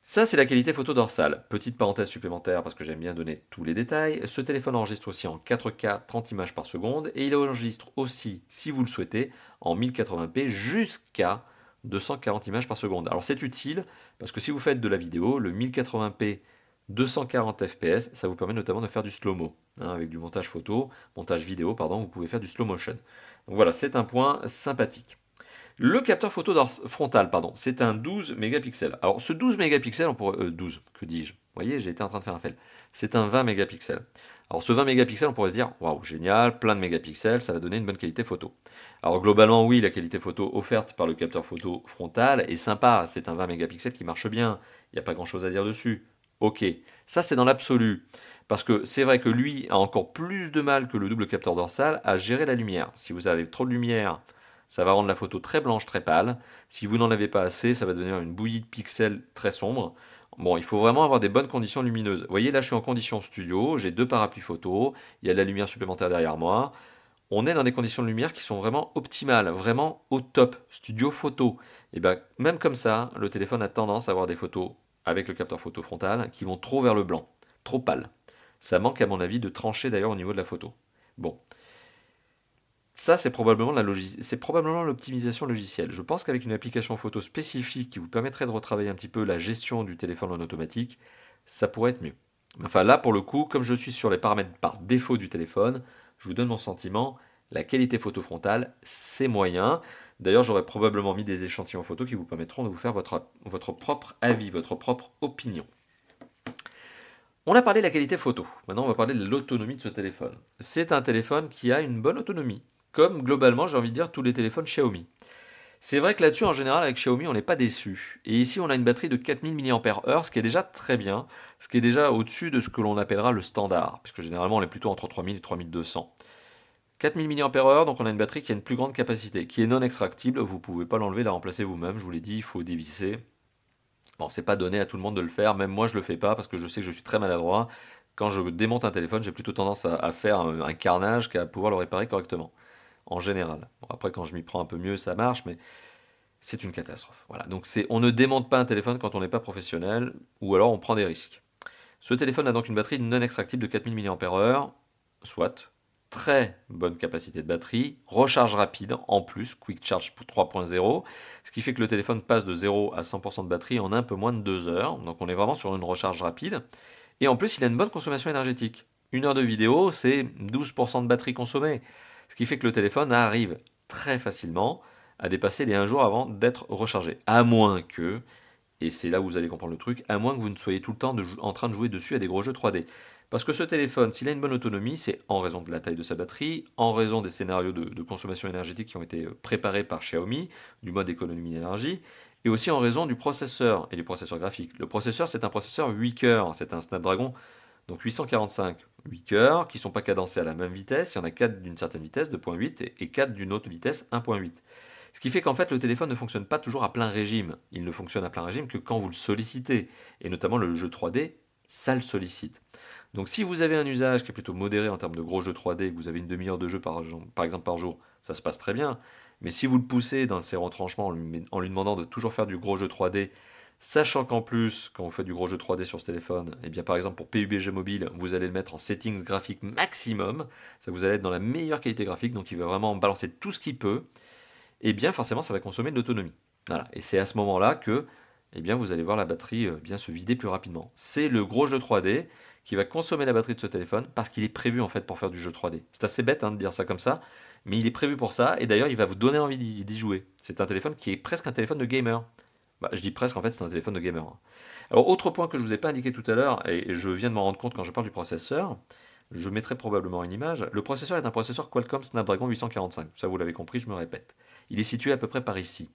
Ça, c'est la qualité photo dorsale. Petite parenthèse supplémentaire parce que j'aime bien donner tous les détails. Ce téléphone enregistre aussi en 4K 30 images par seconde et il enregistre aussi, si vous le souhaitez, en 1080p jusqu'à 240 images par seconde. Alors c'est utile parce que si vous faites de la vidéo, le 1080p 240 fps, ça vous permet notamment de faire du slow-mo, hein, avec du montage photo, montage vidéo, pardon, vous pouvez faire du slow motion. Donc voilà, c'est un point sympathique. Le capteur photo frontal, pardon, c'est un 12 mégapixels. Alors ce 12 mégapixels, on pourrait, 12, que dis-je? Vous voyez, j'ai été en train de faire un fail. C'est un 20 mégapixels. Alors ce 20 mégapixels, on pourrait se dire, waouh, génial, plein de mégapixels, ça va donner une bonne qualité photo. Alors globalement, oui, la qualité photo offerte par le capteur photo frontal est sympa, c'est un 20 mégapixels qui marche bien, il n'y a pas grand-chose à dire dessus. Ok, ça c'est dans l'absolu. Parce que c'est vrai que lui a encore plus de mal que le double capteur dorsal à gérer la lumière. Si vous avez trop de lumière, ça va rendre la photo très blanche, très pâle. Si vous n'en avez pas assez, ça va devenir une bouillie de pixels très sombre. Bon, il faut vraiment avoir des bonnes conditions lumineuses. Vous voyez, là, je suis en condition studio, j'ai deux parapluies photo, il y a de la lumière supplémentaire derrière moi. On est dans des conditions de lumière qui sont vraiment optimales, vraiment au top, studio photo. Et bien, même comme ça, le téléphone a tendance à avoir des photos avec le capteur photo frontal qui vont trop vers le blanc, trop pâle. Ça manque à mon avis de trancher d'ailleurs au niveau de la photo. Bon, ça c'est probablement l'optimisation logicielle. Je pense qu'avec une application photo spécifique qui vous permettrait de retravailler un petit peu la gestion du téléphone en automatique, ça pourrait être mieux. Enfin là pour le coup, comme je suis sur les paramètres par défaut du téléphone, je vous donne mon sentiment, la qualité photo frontale c'est moyen. D'ailleurs j'aurais probablement mis des échantillons photos qui vous permettront de vous faire votre propre avis, votre propre opinion. On a parlé de la qualité photo, maintenant on va parler de l'autonomie de ce téléphone. C'est un téléphone qui a une bonne autonomie, comme globalement j'ai envie de dire tous les téléphones Xiaomi. C'est vrai que là-dessus, en général, avec Xiaomi, on n'est pas déçu. Et ici, on a une batterie de 4000 mAh, ce qui est déjà très bien, ce qui est déjà au-dessus de ce que l'on appellera le standard, puisque généralement, on est plutôt entre 3000 et 3200. 4000 mAh, donc on a une batterie qui a une plus grande capacité, qui est non extractible, vous ne pouvez pas l'enlever, la remplacer vous-même, je vous l'ai dit, il faut dévisser. Bon, c'est pas donné à tout le monde de le faire, même moi je le fais pas, parce que je sais que je suis très maladroit. Quand je démonte un téléphone, j'ai plutôt tendance à faire un carnage qu'à pouvoir le réparer correctement, en général. Bon, après, quand je m'y prends un peu mieux, ça marche, mais c'est une catastrophe. Voilà. Donc on ne démonte pas un téléphone quand on n'est pas professionnel, ou alors on prend des risques. Ce téléphone a donc une batterie non extractible de 4000 mAh, soit très bonne capacité de batterie, recharge rapide en plus, Quick Charge 3.0, ce qui fait que le téléphone passe de 0 à 100% de batterie en un peu moins de 2 heures, donc on est vraiment sur une recharge rapide, et en plus il a une bonne consommation énergétique. Une heure de vidéo, c'est 12% de batterie consommée, ce qui fait que le téléphone arrive très facilement à dépasser les 1 jour avant d'être rechargé, à moins que, et c'est là où vous allez comprendre le truc, à moins que vous ne soyez tout le temps en train de jouer dessus à des gros jeux 3D. Parce que ce téléphone, s'il a une bonne autonomie, c'est en raison de la taille de sa batterie, en raison des scénarios de consommation énergétique qui ont été préparés par Xiaomi, du mode économie d'énergie, et aussi en raison du processeur et du processeur graphique. Le processeur, c'est un processeur 8 cœurs, c'est un Snapdragon, donc 845, 8 cœurs, qui ne sont pas cadencés à la même vitesse, il y en a 4 d'une certaine vitesse, 2.8, et 4 d'une autre vitesse, 1.8. Ce qui fait qu'en fait, le téléphone ne fonctionne pas toujours à plein régime. Il ne fonctionne à plein régime que quand vous le sollicitez. Et notamment le jeu 3D, ça le sollicite. Donc si vous avez un usage qui est plutôt modéré en termes de gros jeux 3D, que vous avez une demi-heure de jeu par exemple par jour, ça se passe très bien. Mais si vous le poussez dans ses retranchements en lui demandant de toujours faire du gros jeu 3D, sachant qu'en plus, quand vous faites du gros jeu 3D sur ce téléphone, et bien par exemple pour PUBG Mobile, vous allez le mettre en settings graphiques maximum, ça vous allez être dans la meilleure qualité graphique, donc il va vraiment balancer tout ce qu'il peut, et bien forcément ça va consommer de l'autonomie. Voilà. Et c'est à ce moment-là que eh bien, vous allez voir la batterie bien se vider plus rapidement. C'est le gros jeu 3D qui va consommer la batterie de ce téléphone parce qu'il est prévu en fait pour faire du jeu 3D. C'est assez bête de dire ça comme ça, mais il est prévu pour ça et d'ailleurs il va vous donner envie d'y jouer. C'est un téléphone qui est presque un téléphone de gamer. Bah, je dis presque, en fait c'est un téléphone de gamer. Alors autre point que je ne vous ai pas indiqué tout à l'heure, et je viens de m'en rendre compte quand je parle du processeur, je mettrai probablement une image. Le processeur est un processeur Qualcomm Snapdragon 845. Ça, vous l'avez compris, je me répète. Il est situé à peu près par ici.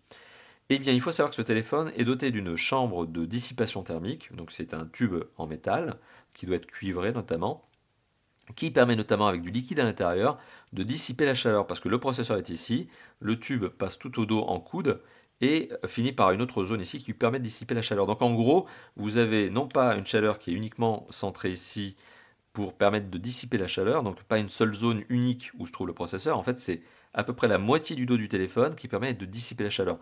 Eh bien, il faut savoir que ce téléphone est doté d'une chambre de dissipation thermique. Donc, c'est un tube en métal qui doit être cuivré notamment, qui permet notamment avec du liquide à l'intérieur de dissiper la chaleur. Parce que le processeur est ici, le tube passe tout au dos en coude et finit par une autre zone ici qui lui permet de dissiper la chaleur. Donc, en gros, vous avez non pas une chaleur qui est uniquement centrée ici pour permettre de dissiper la chaleur, donc pas une seule zone unique où se trouve le processeur, en fait c'est à peu près la moitié du dos du téléphone qui permet de dissiper la chaleur.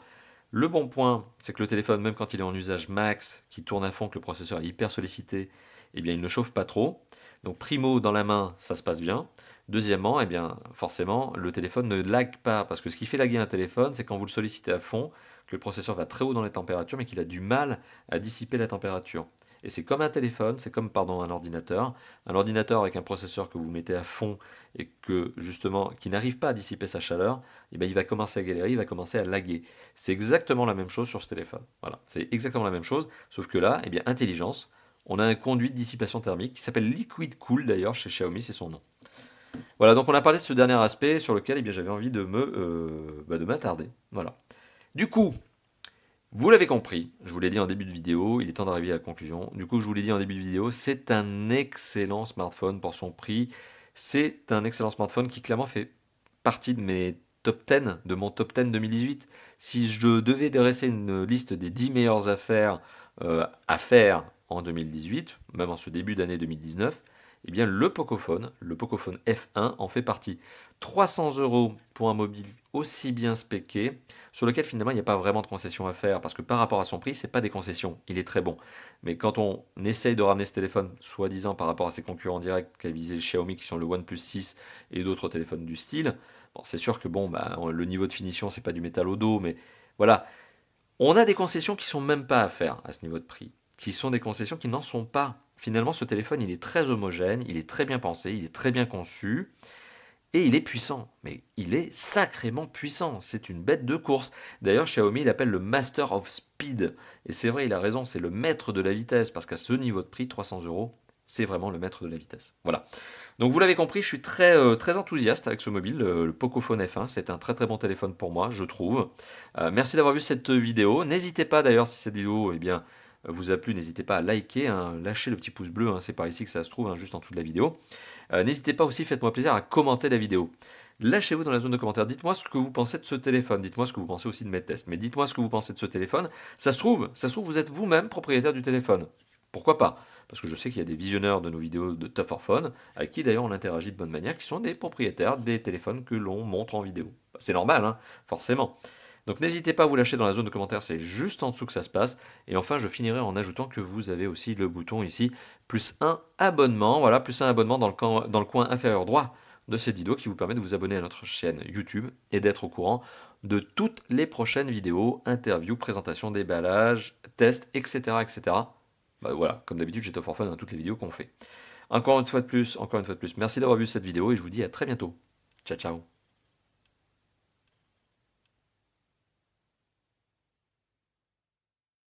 Le bon point, c'est que le téléphone, même quand il est en usage max, qui tourne à fond, que le processeur est hyper sollicité, eh bien il ne chauffe pas trop. Donc primo, dans la main, ça se passe bien. Deuxièmement, eh bien forcément, le téléphone ne lag pas, parce que ce qui fait laguer un téléphone, c'est quand vous le sollicitez à fond, que le processeur va très haut dans les températures, mais qu'il a du mal à dissiper la température. Et c'est comme un téléphone, c'est comme pardon, un ordinateur. Un ordinateur avec un processeur que vous mettez à fond et que justement qui n'arrive pas à dissiper sa chaleur, eh bien, il va commencer à galérer, il va commencer à laguer. C'est exactement la même chose sur ce téléphone. Voilà, c'est exactement la même chose, sauf que là, eh bien, intelligence, on a un conduit de dissipation thermique qui s'appelle Liquid Cool d'ailleurs chez Xiaomi, c'est son nom. Voilà, donc on a parlé de ce dernier aspect sur lequel eh bien, j'avais envie de m'attarder. Voilà. Du coup, vous l'avez compris, je vous l'ai dit en début de vidéo, il est temps d'arriver à la conclusion. Du coup, je vous l'ai dit en début de vidéo, c'est un excellent smartphone pour son prix. C'est un excellent smartphone qui clairement fait partie de mes top 10, de mon top 10 2018. Si je devais dresser une liste des 10 meilleures affaires à faire en 2018, même en ce début d'année 2019, Eh bien, le Pocophone F1 en fait partie. 300 € pour un mobile aussi bien spéqué, sur lequel finalement il n'y a pas vraiment de concession à faire, parce que par rapport à son prix, c'est pas des concessions, il est très bon. Mais quand on essaye de ramener ce téléphone, soi-disant par rapport à ses concurrents directs qu'a visé Xiaomi, qui sont le OnePlus 6 et d'autres téléphones du style, bon, c'est sûr que bon, bah, le niveau de finition, c'est pas du métal au dos, mais voilà, on a des concessions qui sont même pas à faire à ce niveau de prix, qui sont des concessions qui n'en sont pas. Finalement, ce téléphone, il est très homogène, il est très bien pensé, il est très bien conçu, et il est puissant. Mais il est sacrément puissant. C'est une bête de course. D'ailleurs, Xiaomi l'appelle le Master of Speed. Et c'est vrai, il a raison, c'est le maître de la vitesse, parce qu'à ce niveau de prix, 300 €, c'est vraiment le maître de la vitesse. Voilà. Donc vous l'avez compris, je suis très enthousiaste avec ce mobile, le Pocophone F1. C'est un très très bon téléphone pour moi, je trouve. Merci d'avoir vu cette vidéo. N'hésitez pas d'ailleurs, si cette vidéo eh bien, vous a plu, n'hésitez pas à liker, hein, lâchez le petit pouce bleu, hein, c'est par ici que ça se trouve, hein, juste en dessous de la vidéo. N'hésitez pas aussi, faites-moi plaisir à commenter la vidéo. Lâchez-vous dans la zone de commentaires, dites-moi ce que vous pensez de ce téléphone, dites-moi ce que vous pensez aussi de mes tests, mais dites-moi ce que vous pensez de ce téléphone. Ça se trouve, vous êtes vous-même propriétaire du téléphone. Pourquoi pas? Parce que je sais qu'il y a des visionneurs de nos vidéos de Tough for Phone, avec qui d'ailleurs on interagit de bonne manière, qui sont des propriétaires des téléphones que l'on montre en vidéo. C'est normal, hein, forcément. Donc n'hésitez pas à vous lâcher dans la zone de commentaires, c'est juste en dessous que ça se passe. Et enfin, je finirai en ajoutant que vous avez aussi le bouton ici, plus un abonnement, voilà, plus un abonnement dans le coin inférieur droit de cette vidéo qui vous permet de vous abonner à notre chaîne YouTube et d'être au courant de toutes les prochaines vidéos, interviews, présentations, déballages, tests, etc. etc. Bah voilà, comme d'habitude, j'ai Top for Fun dans toutes les vidéos qu'on fait. Encore une fois de plus, merci d'avoir vu cette vidéo et je vous dis à très bientôt. Ciao, ciao.